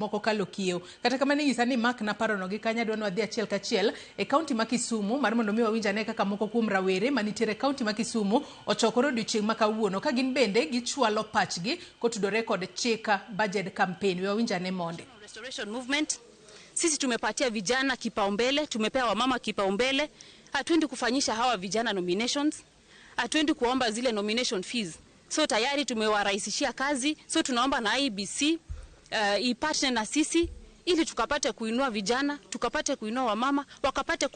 moko kalo kiew kata kamane nyisa ni Mark na paro no gi kanya dwano adhi achiel kachiel e kaunti ma Kisumu mar mondo mi wawinja ne kaka moko kuom rawere manitiere kaunti ma Kisumu ochokore odiochieng' ma kawuono ka gin bende gichwalo pachgi kotudore kod chika budget campaign. Wawinja ne monde. Restoration movement sisi tumepatia vijana kipaumbele, tumepea wamama kipaumbele. Hatuendi kufanyisha hawa vijana nominations, hatuendi kuomba zile nomination fees. So tayari tumewarahisishia kazi, so tunaomba na IEBC ipartner na sisi ili tukapate kuinua vijana, tukapate kuinua wamama, wakapate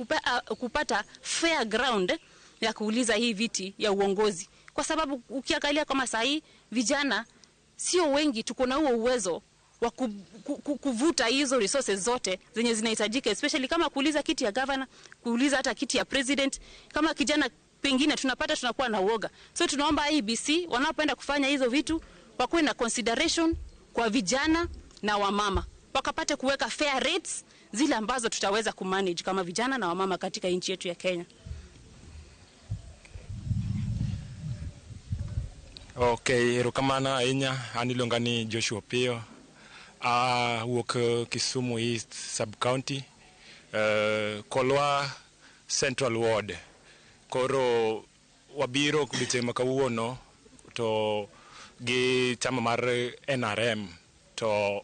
kupata fair ground ya kuuliza hii viti ya uongozi. Kwa sababu ukiangalia kama sahi vijana sio wengi, tuko na huo uwezo wa kuvuta hizo resources zote zenye zinahitajika, especially kama kuuliza kiti ya governor, kuuliza hata kiti ya president. Kama kijana pengine tunakuwa na uoga. So tunaomba IEBC wanapenda kufanya hizo vitu wakuwe na consideration kwa vijana na wamama, wakapate kuweka fair rates zile ambazo tutaweza kumanage kama vijana na wamama katika nchi yetu ya Kenya. Okay, erokamano ahinya. An iluonga ni Joshua Opiyo. Wuok Kisumu East Sub County, Kolwa Central Ward. Koro wabiro odiochieng' ma kawuono to gi chama mar NRM to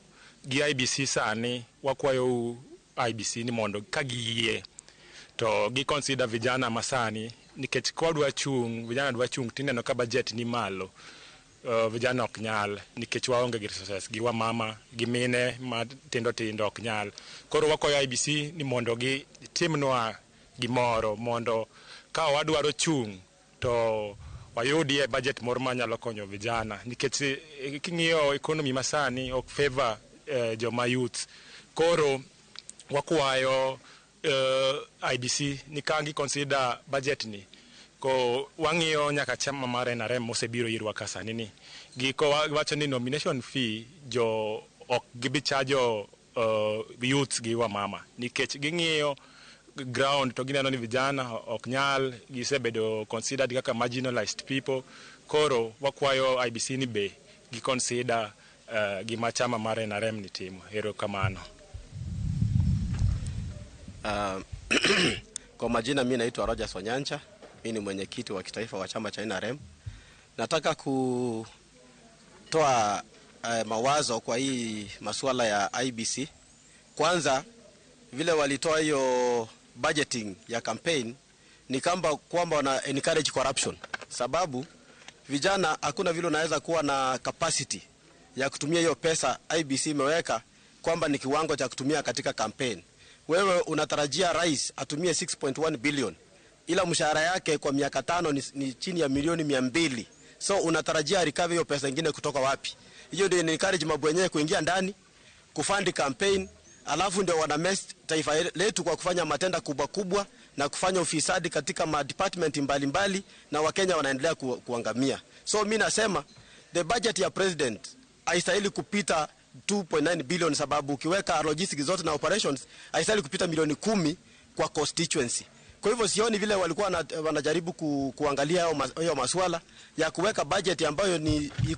gi IEBC sani wakwayo IEBC ni mondo ka giyie to gi consider vijana masani, nikech kwadwa chung vijana dwa chung tineno ka budget ni malo. Vijana ok nyal nikech waonge gi resources, gi wamama gi mine ma tindo ok nyal. Koro wakwayo IEBC ni mondo gi timnwa gimoro mondo ka wadwaro chung to wayudie budget moro manyalo konyo vijana, nikech king'iyo economy masani ok favor joma youth. Koro wakwayo IEBC ni kangi consider budget ni ko wang'iyo nyaka chama mar NRM mosebiro irwa kasani ni giko wacho ni nomination fee jo ok gibi charge youth gi wamama, nikech ging'iyo ground to gineno ni vijana ok nyal, gisebedo considered kaka marginalized people. Koro wakwayo IEBC ni be gi consider gima chama mar NRM ni timo. Erokamano. Kwa majina mimi naitwa Rogers Onyancha, mimi ni mwenyekiti wa kitaifa wa chama cha NRM. Nataka kutoa mawazo kwa hii masuala ya IEBC. Kwanza vile walitoa hiyo budgeting ya campaign ni kwamba wana encourage corruption, sababu vijana hakuna vile unaweza kuwa na capacity ya kutumia hiyo pesa IEBC imeweka kwamba ni kiwango cha kutumia katika campaign. Wewe unatarajia rais atumie 6.1 billion ila mshahara yake kwa miaka 5 ni chini ya milioni 200. So unatarajia recover hiyo pesa nyingine kutoka wapi? Hiyo ndio encourage mabwenyewe kuingia ndani kufund campaign, alafu ndio wana mess taifa letu kwa kufanya matenda kubwa na kufanya ufisadi katika department mbalimbali, na Wakenya wanaendelea kuangamia. So mimi nasema the budget ya president haistahili kupita 2.9 billion, sababu ukiweka logistics zote na operations haistahili kupita milioni 10 kwa constituency. Kwa hivyo sioni vile walikuwa wanajaribu kuangalia hayo masuala ya kuweka budget ambayo ni